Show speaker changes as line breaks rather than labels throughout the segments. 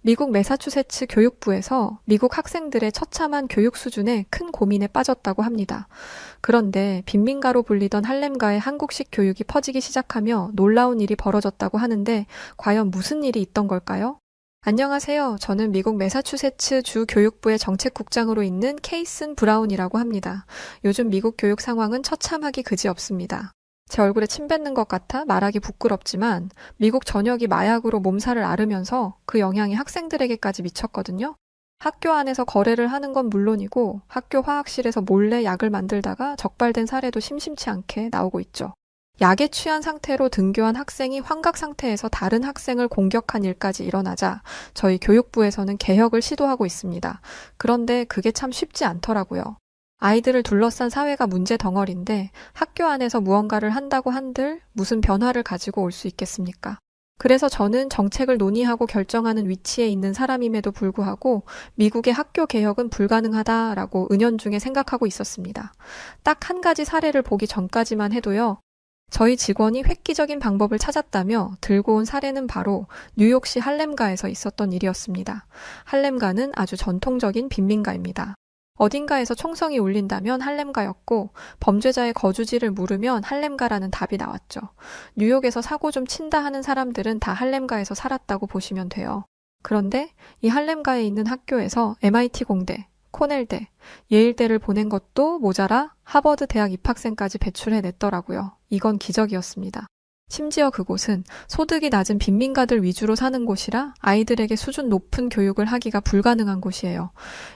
미국 매사추세츠 교육부에서 미국 학생들의 처참한 교육 수준에 큰 고민에 빠졌다고 합니다. 그런데 빈민가로 불리던 할렘가의 한국식 교육이 퍼지기 시작하며 놀라운 일이 벌어졌다고 하는데 과연 무슨 일이 있던 걸까요? 안녕하세요. 저는 미국 매사추세츠 주 교육부의 정책국장으로 있는 케이슨 브라운이라고 합니다. 요즘 미국 교육 상황은 처참하기 그지없습니다. 제 얼굴에 침 뱉는 것 같아 말하기 부끄럽지만 미국 전역이 마약으로 몸살을 앓으면서 그 영향이 학생들에게까지 미쳤거든요. 학교 안에서 거래를 하는 건 물론이고 학교 화학실에서 몰래 약을 만들다가 적발된 사례도 심심치 않게 나오고 있죠. 약에 취한 상태로 등교한 학생이 환각 상태에서 다른 학생을 공격한 일까지 일어나자 저희 교육부에서는 개혁을 시도하고 있습니다. 그런데 그게 참 쉽지 않더라고요. 아이들을 둘러싼 사회가 문제 덩어리인데 학교 안에서 무언가를 한다고 한들 무슨 변화를 가지고 올 수 있겠습니까? 그래서 저는 정책을 논의하고 결정하는 위치에 있는 사람임에도 불구하고 미국의 학교 개혁은 불가능하다라고 은연중에 생각하고 있었습니다. 딱 한 가지 사례를 보기 전까지만 해도요. 저희 직원이 획기적인 방법을 찾았다며 들고 온 사례는 바로 뉴욕시 할렘가에서 있었던 일이었습니다. 할렘가는 아주 전통적인 빈민가입니다. 어딘가에서 총성이 울린다면 할렘가였고 범죄자의 거주지를 물으면 할렘가라는 답이 나왔죠. 뉴욕에서 사고 좀 친다 하는 사람들은 다 할렘가에서 살았다고 보시면 돼요. 그런데 이 할렘가에 있는 학교에서 MIT 공대, 코넬대, 예일대를 보낸 것도 모자라 하버드 대학 입학생까지 배출해냈더라고요. 이건 기적이었습니다. 심지어 그곳은 소득이 낮은 빈민가들 위주로 사는 곳이라 아이들에게 수준 높은 교육을 하기가 불가능한 곳이에요.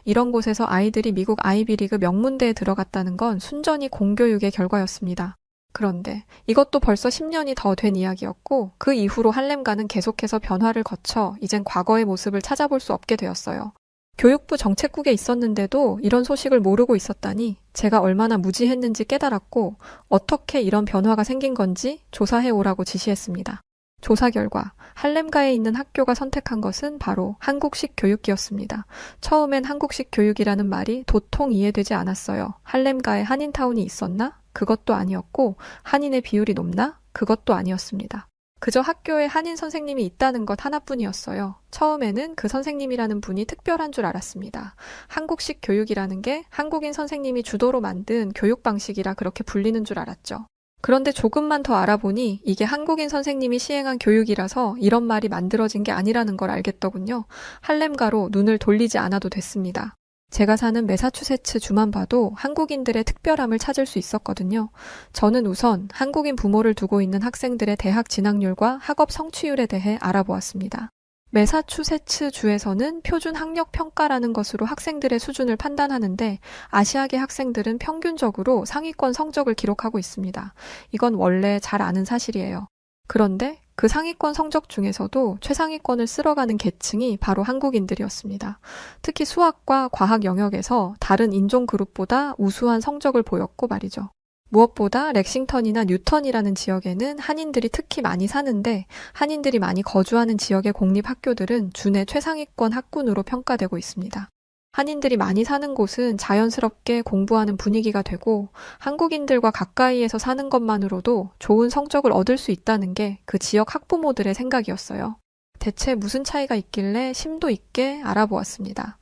이런 곳에서 아이들이 미국 아이비리그 명문대에 들어갔다는 건 순전히 공교육의 결과였습니다. 그런데 이것도 벌써 10년이 더 된 이야기였고 그 이후로 할렘가는 계속해서 변화를 거쳐 이젠 과거의 모습을 찾아볼 수 없게 되었어요. 교육부 정책국에 있었는데도 이런 소식을 모르고 있었다니 제가 얼마나 무지했는지 깨달았고 어떻게 이런 변화가 생긴 건지 조사해 오라고 지시했습니다. 조사 결과 할렘가에 있는 학교가 선택한 것은 바로 한국식 교육이었습니다. 처음엔 한국식 교육이라는 말이 도통 이해되지 않았어요. 할렘가에 한인타운이 있었나? 그것도 아니었고 한인의 비율이 높나? 그것도 아니었습니다. 그저 학교에 한인 선생님이 있다는 것 하나뿐이었어요. 처음에는 그 선생님이라는 분이 특별한 줄 알았습니다. 한국식 교육이라는 게 한국인 선생님이 주도로 만든 교육 방식이라 그렇게 불리는 줄 알았죠. 그런데 조금만 더 알아보니 이게 한국인 선생님이 시행한 교육이라서 이런 말이 만들어진 게 아니라는 걸 알겠더군요. 할렘가로 눈을 돌리지 않아도 됐습니다. 제가 사는 매사추세츠 주만 봐도 한국인들의 특별함을 찾을 수 있었거든요. 저는 우선 한국인 부모를 두고 있는 학생들의 대학 진학률과 학업 성취율에 대해 알아보았습니다. 매사추세츠 주에서는 표준 학력 평가라는 것으로 학생들의 수준을 판단하는데 아시아계 학생들은 평균적으로 상위권 성적을 기록하고 있습니다. 이건 원래 잘 아는 사실이에요. 그런데 그 상위권 성적 중에서도 최상위권을 쓸어가는 계층이 바로 한국인들이었습니다. 특히 수학과 과학 영역에서 다른 인종 그룹보다 우수한 성적을 보였고 말이죠. 무엇보다 렉싱턴이나 뉴턴이라는 지역에는 한인들이 특히 많이 사는데 한인들이 많이 거주하는 지역의 공립학교들은 주내 최상위권 학군으로 평가되고 있습니다. 한인들이 많이 사는 곳은 자연스럽게 공부하는 분위기가 되고 한국인들과 가까이에서 사는 것만으로도 좋은 성적을 얻을 수 있다는 게 그 지역 학부모들의 생각이었어요. 대체 무슨 차이가 있길래 심도 있게 알아보았습니다.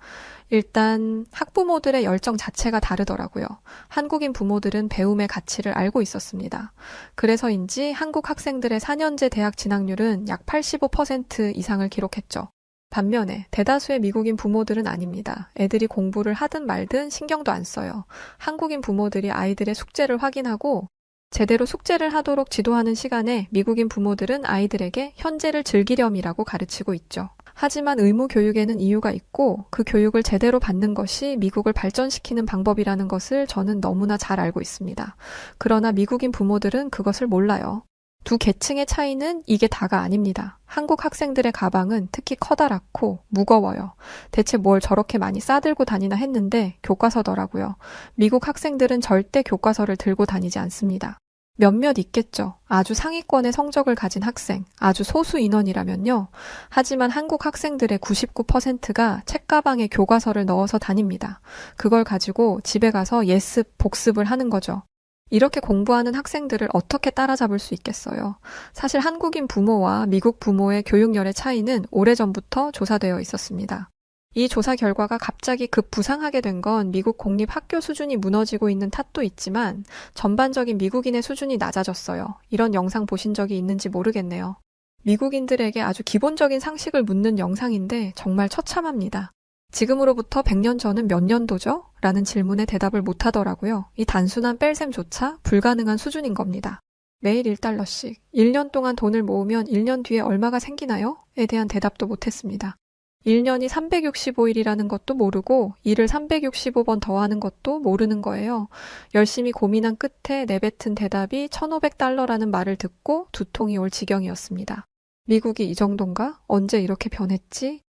일단 학부모들의 열정 자체가 다르더라고요. 한국인 부모들은 배움의 가치를 알고 있었습니다. 그래서인지 한국 학생들의 4년제 대학 진학률은 약 85% 이상을 기록했죠. 반면에 대다수의 미국인 부모들은 아닙니다. 애들이 공부를 하든 말든 신경도 안 써요. 한국인 부모들이 아이들의 숙제를 확인하고 제대로 숙제를 하도록 지도하는 시간에 미국인 부모들은 아이들에게 현재를 즐기렴이라고 가르치고 있죠. 하지만 의무 교육에는 이유가 있고 그 교육을 제대로 받는 것이 미국을 발전시키는 방법이라는 것을 저는 너무나 잘 알고 있습니다. 그러나 미국인 부모들은 그것을 몰라요. 두 계층의 차이는 이게 다가 아닙니다. 한국 학생들의 가방은 특히 커다랗고 무거워요. 대체 뭘 저렇게 많이 싸들고 다니나 했는데 교과서더라고요. 미국 학생들은 절대 교과서를 들고 다니지 않습니다. 몇몇 있겠죠. 아주 상위권의 성적을 가진 학생, 아주 소수 인원이라면요. 하지만 한국 학생들의 99%가 책가방에 교과서를 넣어서 다닙니다. 그걸 가지고 집에 가서 예습, 복습을 하는 거죠. 이렇게 공부하는 학생들을 어떻게 따라잡을 수 있겠어요? 사실 한국인 부모와 미국 부모의 교육열의 차이는 오래전부터 조사되어 있었습니다. 이 조사 결과가 갑자기 급부상하게 된 건 미국 공립 학교 수준이 무너지고 있는 탓도 있지만 전반적인 미국인의 수준이 낮아졌어요. 이런 영상 보신 적이 있는지 모르겠네요. 미국인들에게 아주 기본적인 상식을 묻는 영상인데 정말 처참합니다. 지금으로부터 100년 전은 몇 년도죠? 라는 질문에 대답을 못하더라고요. 이 단순한 뺄셈조차 불가능한 수준인 겁니다. 매일 1달러씩, 1년 동안 돈을 모으면 1년 뒤에 얼마가 생기나요? 에 대한 대답도 못했습니다. 1년이 365일이라는 것도 모르고 일을 365번 더하는 것도 모르는 거예요. 열심히 고민한 끝에 내뱉은 대답이 1,500달러라는 말을 듣고 두통이 올 지경이었습니다. 미국이 이 정도인가? 언제 이렇게 변했지?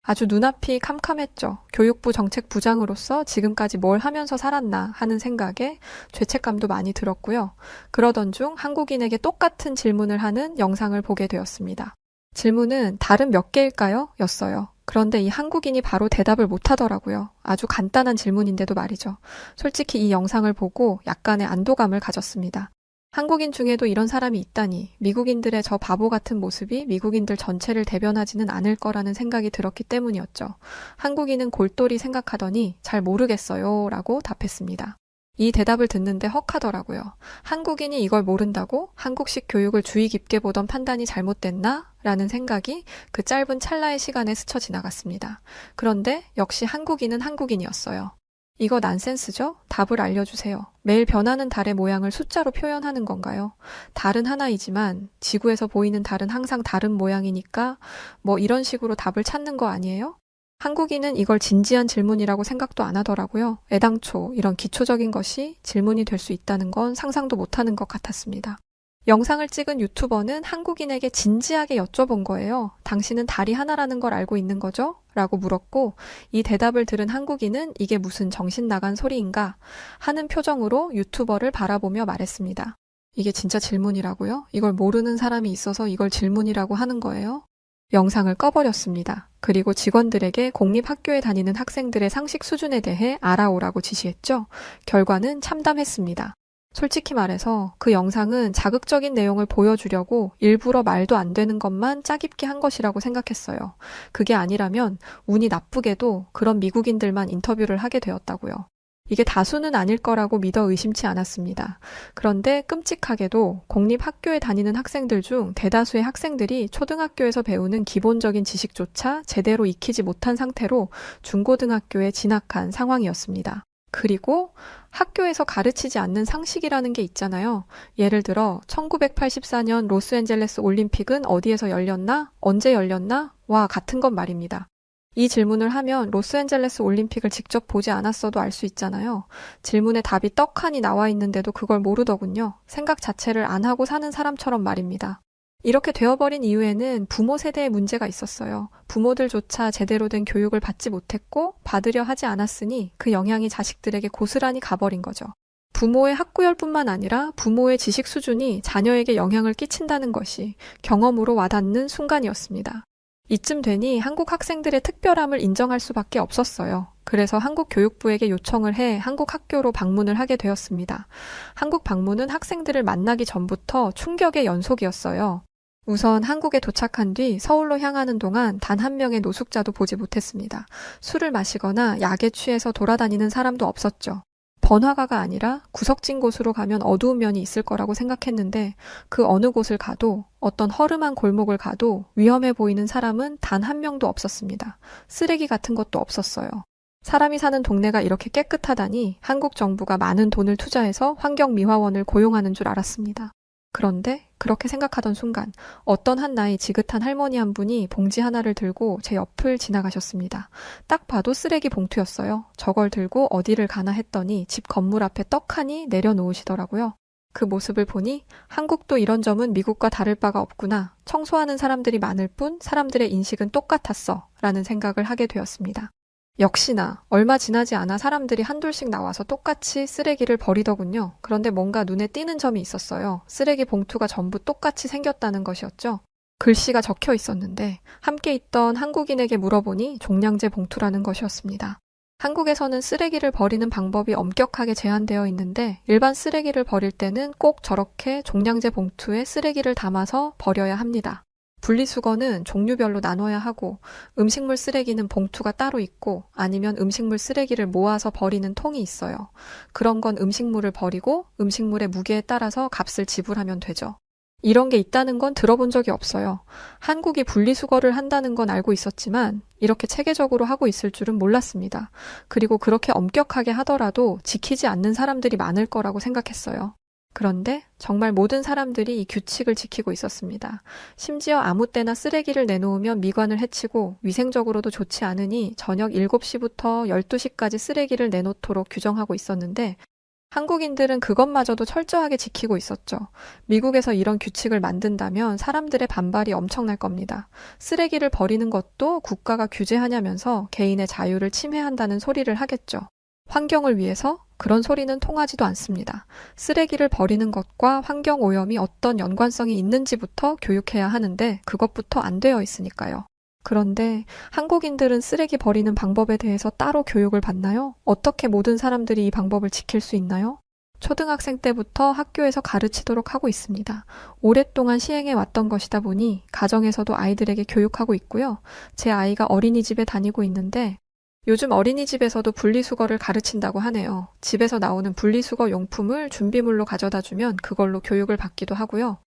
아주 눈앞이 캄캄했죠. 교육부 정책부장으로서 지금까지 뭘 하면서 살았나 하는 생각에 죄책감도 많이 들었고요. 그러던 중 한국인에게 똑같은 질문을 하는 영상을 보게 되었습니다. 질문은 다른 몇 개일까요? 였어요. 그런데 이 한국인이 바로 대답을 못하더라고요. 아주 간단한 질문인데도 말이죠. 솔직히 이 영상을 보고 약간의 안도감을 가졌습니다. 한국인 중에도 이런 사람이 있다니 미국인들의 저 바보 같은 모습이 미국인들 전체를 대변하지는 않을 거라는 생각이 들었기 때문이었죠. 한국인은 골똘히 생각하더니 잘 모르겠어요 라고 답했습니다. 이 대답을 듣는데 헉하더라고요. 한국인이 이걸 모른다고 한국식 교육을 주의 깊게 보던 판단이 잘못됐나? 라는 생각이 그 짧은 찰나의 시간에 스쳐 지나갔습니다. 그런데 역시 한국인은 한국인이었어요. 이거 난센스죠? 답을 알려주세요. 매일 변하는 달의 모양을 숫자로 표현하는 건가요? 달은 하나이지만 지구에서 보이는 달은 항상 다른 모양이니까 뭐 이런 식으로 답을 찾는 거 아니에요? 한국인은 이걸 진지한 질문이라고 생각도 안 하더라고요. 애당초 이런 기초적인 것이 질문이 될 수 있다는 건 상상도 못하는 것 같았습니다. 영상을 찍은 유튜버는 한국인에게 진지하게 여쭤본 거예요. 당신은 달이 하나라는 걸 알고 있는 거죠? 라고 물었고 이 대답을 들은 한국인은 이게 무슨 정신 나간 소리인가 하는 표정으로 유튜버를 바라보며 말했습니다. 이게 진짜 질문이라고요? 이걸 모르는 사람이 있어서 이걸 질문이라고 하는 거예요? 영상을 꺼버렸습니다. 그리고 직원들에게 공립학교에 다니는 학생들의 상식 수준에 대해 알아오라고 지시했죠. 결과는 참담했습니다. 솔직히 말해서 그 영상은 자극적인 내용을 보여주려고 일부러 말도 안 되는 것만 짜깁기 한 것이라고 생각했어요. 그게 아니라면 운이 나쁘게도 그런 미국인들만 인터뷰를 하게 되었다고요. 이게 다수는 아닐 거라고 믿어 의심치 않았습니다. 그런데 끔찍하게도 공립학교에 다니는 학생들 중 대다수의 학생들이 초등학교에서 배우는 기본적인 지식조차 제대로 익히지 못한 상태로 중고등학교에 진학한 상황이었습니다. 그리고 학교에서 가르치지 않는 상식이라는 게 있잖아요. 예를 들어 1984년 로스앤젤레스 올림픽은 어디에서 열렸나? 언제 열렸나? 와 같은 것 말입니다. 이 질문을 하면 로스앤젤레스 올림픽을 직접 보지 않았어도 알 수 있잖아요. 질문에 답이 떡하니 나와 있는데도 그걸 모르더군요. 생각 자체를 안 하고 사는 사람처럼 말입니다. 이렇게 되어버린 이유에는 부모 세대의 문제가 있었어요. 부모들조차 제대로 된 교육을 받지 못했고 받으려 하지 않았으니 그 영향이 자식들에게 고스란히 가버린 거죠. 부모의 학구열뿐만 아니라 부모의 지식 수준이 자녀에게 영향을 끼친다는 것이 경험으로 와닿는 순간이었습니다. 이쯤 되니 한국 학생들의 특별함을 인정할 수밖에 없었어요. 그래서 한국 교육부에게 요청을 해 한국 학교로 방문을 하게 되었습니다. 한국 방문은 학생들을 만나기 전부터 충격의 연속이었어요. 우선 한국에 도착한 뒤 서울로 향하는 동안 단 한 명의 노숙자도 보지 못했습니다. 술을 마시거나 약에 취해서 돌아다니는 사람도 없었죠. 번화가가 아니라 구석진 곳으로 가면 어두운 면이 있을 거라고 생각했는데 그 어느 곳을 가도 어떤 허름한 골목을 가도 위험해 보이는 사람은 단 한 명도 없었습니다. 쓰레기 같은 것도 없었어요. 사람이 사는 동네가 이렇게 깨끗하다니 한국 정부가 많은 돈을 투자해서 환경미화원을 고용하는 줄 알았습니다. 그런데 그렇게 생각하던 순간 어떤 한 나이 지긋한 할머니 한 분이 봉지 하나를 들고 제 옆을 지나가셨습니다. 딱 봐도 쓰레기 봉투였어요. 저걸 들고 어디를 가나 했더니 집 건물 앞에 떡하니 내려놓으시더라고요. 그 모습을 보니 한국도 이런 점은 미국과 다를 바가 없구나. 청소하는 사람들이 많을 뿐 사람들의 인식은 똑같았어. 라는 생각을 하게 되었습니다. 역시나 얼마 지나지 않아 사람들이 한둘씩 나와서 똑같이 쓰레기를 버리더군요. 그런데 뭔가 눈에 띄는 점이 있었어요. 쓰레기 봉투가 전부 똑같이 생겼다는 것이었죠. 글씨가 적혀 있었는데 함께 있던 한국인에게 물어보니 종량제 봉투라는 것이었습니다. 한국에서는 쓰레기를 버리는 방법이 엄격하게 제한되어 있는데 일반 쓰레기를 버릴 때는 꼭 저렇게 종량제 봉투에 쓰레기를 담아서 버려야 합니다. 분리수거는 종류별로 나눠야 하고 음식물 쓰레기는 봉투가 따로 있고 아니면 음식물 쓰레기를 모아서 버리는 통이 있어요. 그런 건 음식물을 버리고 음식물의 무게에 따라서 값을 지불하면 되죠. 이런 게 있다는 건 들어본 적이 없어요. 한국이 분리수거를 한다는 건 알고 있었지만 이렇게 체계적으로 하고 있을 줄은 몰랐습니다. 그리고 그렇게 엄격하게 하더라도 지키지 않는 사람들이 많을 거라고 생각했어요. 그런데 정말 모든 사람들이 이 규칙을 지키고 있었습니다. 심지어 아무 때나 쓰레기를 내놓으면 미관을 해치고 위생적으로도 좋지 않으니 저녁 7시부터 12시까지 쓰레기를 내놓도록 규정하고 있었는데 한국인들은 그것마저도 철저하게 지키고 있었죠. 미국에서 이런 규칙을 만든다면 사람들의 반발이 엄청날 겁니다. 쓰레기를 버리는 것도 국가가 규제하냐면서 개인의 자유를 침해한다는 소리를 하겠죠. 환경을 위해서 그런 소리는 통하지도 않습니다. 쓰레기를 버리는 것과 환경 오염이 어떤 연관성이 있는지부터 교육해야 하는데 그것부터 안 되어 있으니까요. 그런데 한국인들은 쓰레기 버리는 방법에 대해서 따로 교육을 받나요? 어떻게 모든 사람들이 이 방법을 지킬 수 있나요? 초등학생 때부터 학교에서 가르치도록 하고 있습니다. 오랫동안 시행해 왔던 것이다 보니 가정에서도 아이들에게 교육하고 있고요. 제 아이가 어린이집에 다니고 있는데 요즘 어린이집에서도 분리수거를 가르친다고 하네요. 집에서 나오는 분리수거 용품을 준비물로 가져다 주면 그걸로 교육을 받기도 하고요.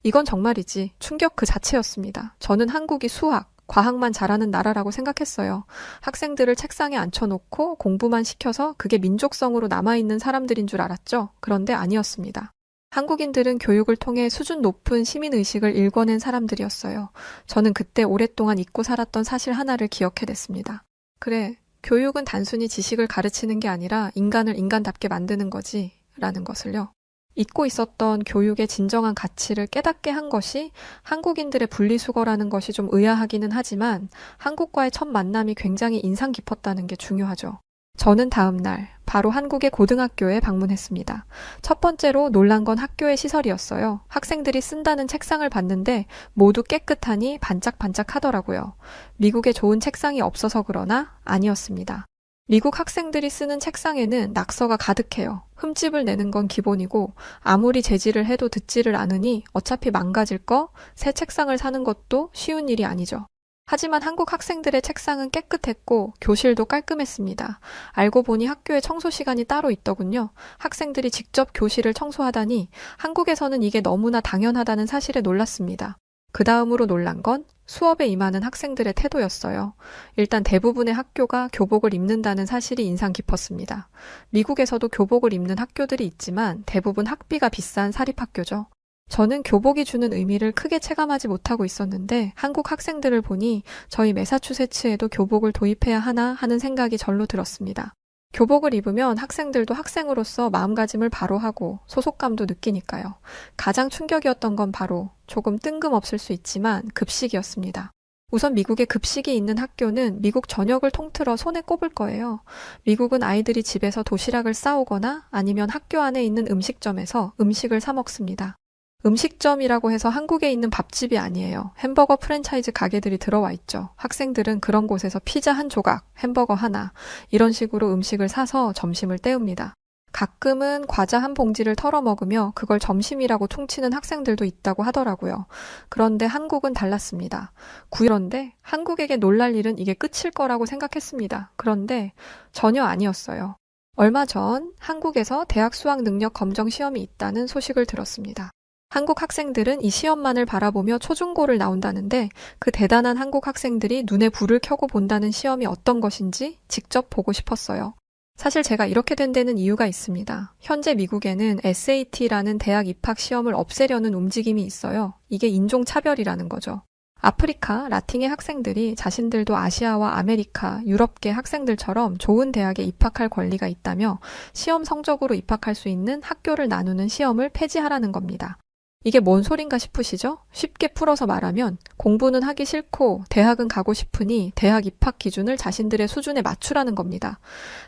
이건 정말이지 충격 그 자체였습니다. 저는 한국이 수학, 과학만 잘하는 나라라고 생각했어요. 학생들을 책상에 앉혀놓고 공부만 시켜서 그게 민족성으로 남아있는 사람들인 줄 알았죠. 그런데 아니었습니다. 한국인들은 교육을 통해 수준 높은 시민의식을 일궈낸 사람들이었어요. 저는 그때 오랫동안 잊고 살았던 사실 하나를 기억해냈습니다. 그래, 교육은 단순히 지식을 가르치는 게 아니라 인간을 인간답게 만드는 거지 라는 것을요. 잊고 있었던 교육의 진정한 가치를 깨닫게 한 것이 한국인들의 분리수거라는 것이 좀 의아하기는 하지만 한국과의 첫 만남이 굉장히 인상 깊었다는 게 중요하죠. 저는 다음 날 바로 한국의 고등학교에 방문했습니다. 첫 번째로 놀란 건 학교의 시설이었어요. 학생들이 쓴다는 책상을 봤는데 모두 깨끗하니 반짝반짝 하더라고요. 미국에 좋은 책상이 없어서 그러나 아니었습니다. 미국 학생들이 쓰는 책상에는 낙서가 가득해요. 흠집을 내는 건 기본이고 아무리 제지를 해도 듣지를 않으니 어차피 망가질 거 새 책상을 사는 것도 쉬운 일이 아니죠. 하지만 한국 학생들의 책상은 깨끗했고 교실도 깔끔했습니다. 알고 보니 학교에 청소 시간이 따로 있더군요. 학생들이 직접 교실을 청소하다니 한국에서는 이게 너무나 당연하다는 사실에 놀랐습니다. 그 다음으로 놀란 건 수업에 임하는 학생들의 태도였어요. 일단 대부분의 학교가 교복을 입는다는 사실이 인상 깊었습니다. 미국에서도 교복을 입는 학교들이 있지만 대부분 학비가 비싼 사립학교죠. 저는 교복이 주는 의미를 크게 체감하지 못하고 있었는데 한국 학생들을 보니 저희 매사추세츠에도 교복을 도입해야 하나 하는 생각이 절로 들었습니다. 교복을 입으면 학생들도 학생으로서 마음가짐을 바로 하고 소속감도 느끼니까요. 가장 충격이었던 건 바로 조금 뜬금없을 수 있지만 급식이었습니다. 우선 미국에 급식이 있는 학교는 미국 전역을 통틀어 손에 꼽을 거예요. 미국은 아이들이 집에서 도시락을 싸오거나 아니면 학교 안에 있는 음식점에서 음식을 사 먹습니다. 음식점이라고 해서 한국에 있는 밥집이 아니에요. 햄버거 프랜차이즈 가게들이 들어와 있죠. 학생들은 그런 곳에서 피자 한 조각, 햄버거 하나 이런 식으로 음식을 사서 점심을 때웁니다. 가끔은 과자 한 봉지를 털어 먹으며 그걸 점심이라고 퉁치는 학생들도 있다고 하더라고요. 그런데 한국은 달랐습니다. 그런데 한국에게 놀랄 일은 이게 끝일 거라고 생각했습니다. 그런데 전혀 아니었어요. 얼마 전 한국에서 대학 수학 능력 검정 시험이 있다는 소식을 들었습니다. 한국 학생들은 이 시험만을 바라보며 초중고를 나온다는데 그 대단한 한국 학생들이 눈에 불을 켜고 본다는 시험이 어떤 것인지 직접 보고 싶었어요. 사실 제가 이렇게 된 데는 이유가 있습니다. 현재 미국에는 SAT라는 대학 입학 시험을 없애려는 움직임이 있어요. 이게 인종차별이라는 거죠. 아프리카, 라틴의 학생들이 자신들도 아시아와 아메리카, 유럽계 학생들처럼 좋은 대학에 입학할 권리가 있다며 시험 성적으로 입학할 수 있는 학교를 나누는 시험을 폐지하라는 겁니다. 이게 뭔 소린가 싶으시죠? 쉽게 풀어서 말하면 공부는 하기 싫고 대학은 가고 싶으니 대학 입학 기준을 자신들의 수준에 맞추라는 겁니다.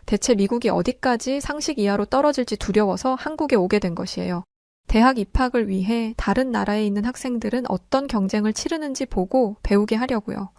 대체 미국이 어디까지 상식 이하로 떨어질지 두려워서 한국에 오게 된 것이에요. 대학 입학을 위해 다른 나라에 있는 학생들은 어떤 경쟁을 치르는지 보고 배우게 하려고요.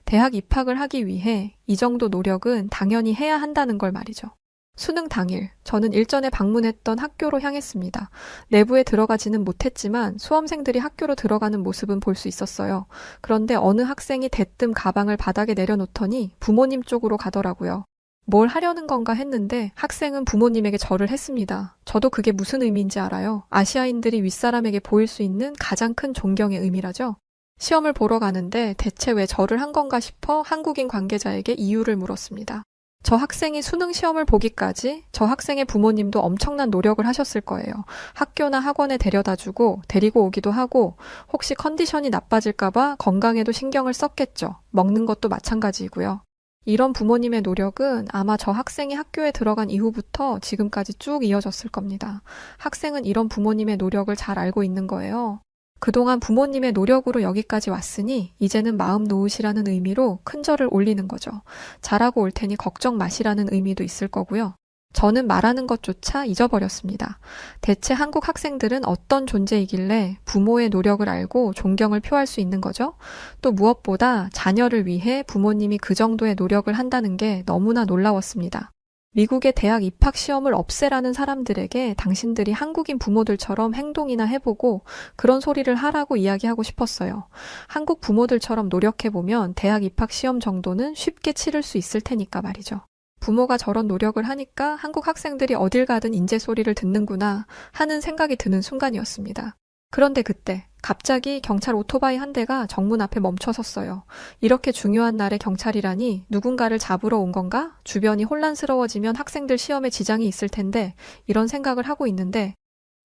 대학 입학을 하기 위해 이 정도 노력은 당연히 해야 한다는 걸 말이죠. 수능 당일, 저는 일전에 방문했던 학교로 향했습니다. 내부에 들어가지는 못했지만 수험생들이 학교로 들어가는 모습은 볼 수 있었어요. 그런데 어느 학생이 대뜸 가방을 바닥에 내려놓더니 부모님 쪽으로 가더라고요. 뭘 하려는 건가 했는데 학생은 부모님에게 절을 했습니다. 저도 그게 무슨 의미인지 알아요. 아시아인들이 윗사람에게 보일 수 있는 가장 큰 존경의 의미라죠. 시험을 보러 가는데 대체 왜 절을 한 건가 싶어 한국인 관계자에게 이유를 물었습니다. 저 학생이 수능 시험을 보기까지 저 학생의 부모님도 엄청난 노력을 하셨을 거예요. 학교나 학원에 데려다주고 데리고 오기도 하고 혹시 컨디션이 나빠질까봐 건강에도 신경을 썼겠죠. 먹는 것도 마찬가지이고요. 이런 부모님의 노력은 아마 저 학생이 학교에 들어간 이후부터 지금까지 쭉 이어졌을 겁니다. 학생은 이런 부모님의 노력을 잘 알고 있는 거예요. 그동안 부모님의 노력으로 여기까지 왔으니 이제는 마음 놓으시라는 의미로 큰 절을 올리는 거죠. 잘하고 올 테니 걱정 마시라는 의미도 있을 거고요. 저는 말하는 것조차 잊어버렸습니다. 대체 한국 학생들은 어떤 존재이길래 부모의 노력을 알고 존경을 표할 수 있는 거죠? 또 무엇보다 자녀를 위해 부모님이 그 정도의 노력을 한다는 게 너무나 놀라웠습니다. 미국의 대학 입학 시험을 없애라는 사람들에게 당신들이 한국인 부모들처럼 행동이나 해보고 그런 소리를 하라고 이야기하고 싶었어요. 한국 부모들처럼 노력해보면 대학 입학 시험 정도는 쉽게 치를 수 있을 테니까 말이죠. 부모가 저런 노력을 하니까 한국 학생들이 어딜 가든 인재 소리를 듣는구나 하는 생각이 드는 순간이었습니다. 그런데 그때 갑자기 경찰 오토바이 한 대가 정문 앞에 멈춰 섰어요. 이렇게 중요한 날에 경찰이라니 누군가를 잡으러 온 건가? 주변이 혼란스러워지면 학생들 시험에 지장이 있을 텐데 이런 생각을 하고 있는데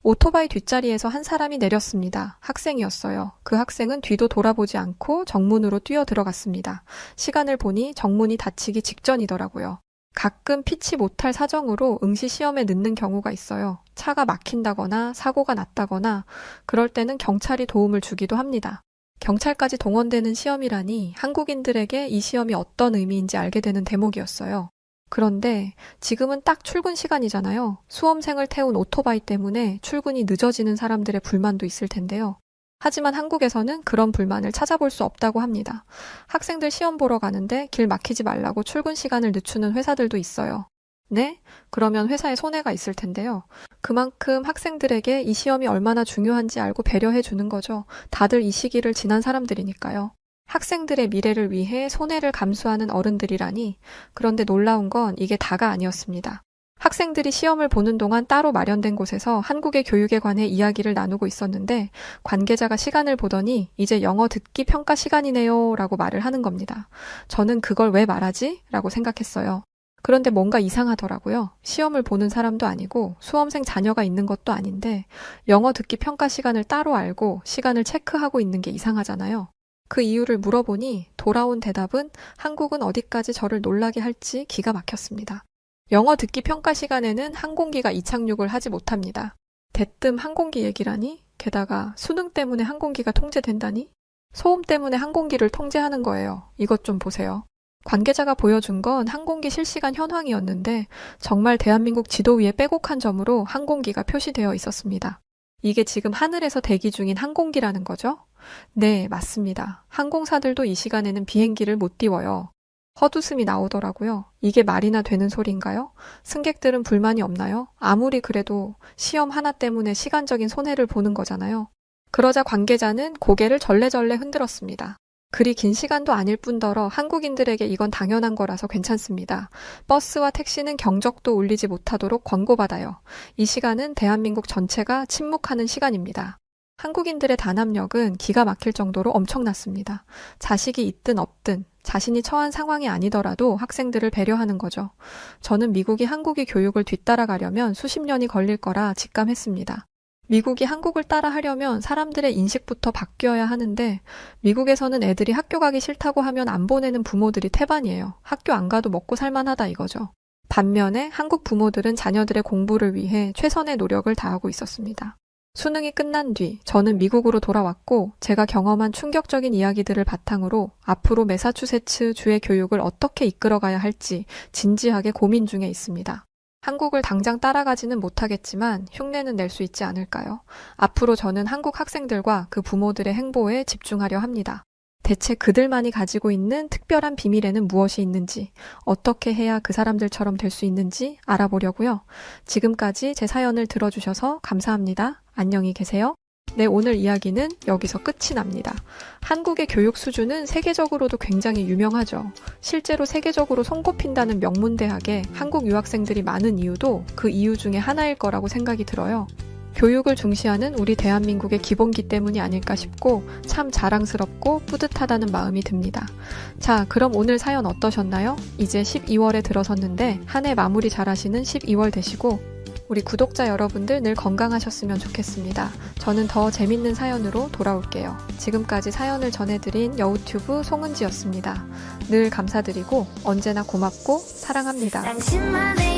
오토바이 뒷자리에서 한 사람이 내렸습니다. 학생이었어요. 그 학생은 뒤도 돌아보지 않고 정문으로 뛰어 들어갔습니다. 시간을 보니 정문이 닫히기 직전이더라고요. 가끔 피치 못할 사정으로 응시 시험에 늦는 경우가 있어요. 차가 막힌다거나 사고가 났다거나 그럴 때는 경찰이 도움을 주기도 합니다. 경찰까지 동원되는 시험이라니 한국인들에게 이 시험이 어떤 의미인지 알게 되는 대목이었어요. 그런데 지금은 딱 출근 시간이잖아요. 수험생을 태운 오토바이 때문에 출근이 늦어지는 사람들의 불만도 있을 텐데요. 하지만 한국에서는 그런 불만을 찾아볼 수 없다고 합니다. 학생들 시험 보러 가는데 길 막히지 말라고 출근 시간을 늦추는 회사들도 있어요. 네? 그러면 회사에 손해가 있을 텐데요. 그만큼 학생들에게 이 시험이 얼마나 중요한지 알고 배려해 주는 거죠. 다들 이 시기를 지난 사람들이니까요. 학생들의 미래를 위해 손해를 감수하는 어른들이라니. 그런데 놀라운 건 이게 다가 아니었습니다. 학생들이 시험을 보는 동안 따로 마련된 곳에서 한국의 교육에 관해 이야기를 나누고 있었는데 관계자가 시간을 보더니 이제 영어 듣기 평가 시간이네요 라고 말을 하는 겁니다. 저는 그걸 왜 말하지? 라고 생각했어요. 그런데 뭔가 이상하더라고요. 시험을 보는 사람도 아니고 수험생 자녀가 있는 것도 아닌데 영어 듣기 평가 시간을 따로 알고 시간을 체크하고 있는 게 이상하잖아요. 그 이유를 물어보니 돌아온 대답은 한국은 어디까지 저를 놀라게 할지 기가 막혔습니다. 영어 듣기 평가 시간에는 항공기가 이착륙을 하지 못합니다. 대뜸 항공기 얘기라니? 게다가 수능 때문에 항공기가 통제된다니? 소음 때문에 항공기를 통제하는 거예요. 이것 좀 보세요. 관계자가 보여준 건 항공기 실시간 현황이었는데 정말 대한민국 지도 위에 빼곡한 점으로 항공기가 표시되어 있었습니다. 이게 지금 하늘에서 대기 중인 항공기라는 거죠? 네, 맞습니다. 항공사들도 이 시간에는 비행기를 못 띄워요. 헛웃음이 나오더라고요. 이게 말이나 되는 소린가요? 승객들은 불만이 없나요? 아무리 그래도 시험 하나 때문에 시간적인 손해를 보는 거잖아요. 그러자 관계자는 고개를 절레절레 흔들었습니다. 그리 긴 시간도 아닐 뿐더러 한국인들에게 이건 당연한 거라서 괜찮습니다. 버스와 택시는 경적도 울리지 못하도록 권고받아요. 이 시간은 대한민국 전체가 침묵하는 시간입니다. 한국인들의 단합력은 기가 막힐 정도로 엄청났습니다. 자식이 있든 없든 자신이 처한 상황이 아니더라도 학생들을 배려하는 거죠. 저는 미국이 한국의 교육을 뒤따라가려면 수십 년이 걸릴 거라 직감했습니다. 미국이 한국을 따라하려면 사람들의 인식부터 바뀌어야 하는데 미국에서는 애들이 학교 가기 싫다고 하면 안 보내는 부모들이 태반이에요. 학교 안 가도 먹고 살만하다 이거죠. 반면에 한국 부모들은 자녀들의 공부를 위해 최선의 노력을 다하고 있었습니다. 수능이 끝난 뒤 저는 미국으로 돌아왔고 제가 경험한 충격적인 이야기들을 바탕으로 앞으로 매사추세츠 주의 교육을 어떻게 이끌어가야 할지 진지하게 고민 중에 있습니다. 한국을 당장 따라가지는 못하겠지만 흉내는 낼 수 있지 않을까요? 앞으로 저는 한국 학생들과 그 부모들의 행보에 집중하려 합니다. 대체 그들만이 가지고 있는 특별한 비밀에는 무엇이 있는지, 어떻게 해야 그 사람들처럼 될 수 있는지 알아보려고요. 지금까지 제 사연을 들어주셔서 감사합니다. 안녕히 계세요. 네, 오늘 이야기는 여기서 끝이 납니다. 한국의 교육 수준은 세계적으로도 굉장히 유명하죠. 실제로 세계적으로 손꼽힌다는 명문대학에 한국 유학생들이 많은 이유도 그 이유 중에 하나일 거라고 생각이 들어요. 교육을 중시하는 우리 대한민국의 기본기 때문이 아닐까 싶고 참 자랑스럽고 뿌듯하다는 마음이 듭니다. 자, 그럼 오늘 사연 어떠셨나요? 이제 12월에 들어섰는데 한 해 마무리 잘하시는 12월 되시고 우리 구독자 여러분들 늘 건강하셨으면 좋겠습니다. 저는 더 재밌는 사연으로 돌아올게요. 지금까지 사연을 전해드린 여우튜브 송은지였습니다. 늘 감사드리고 언제나 고맙고 사랑합니다.
당신만의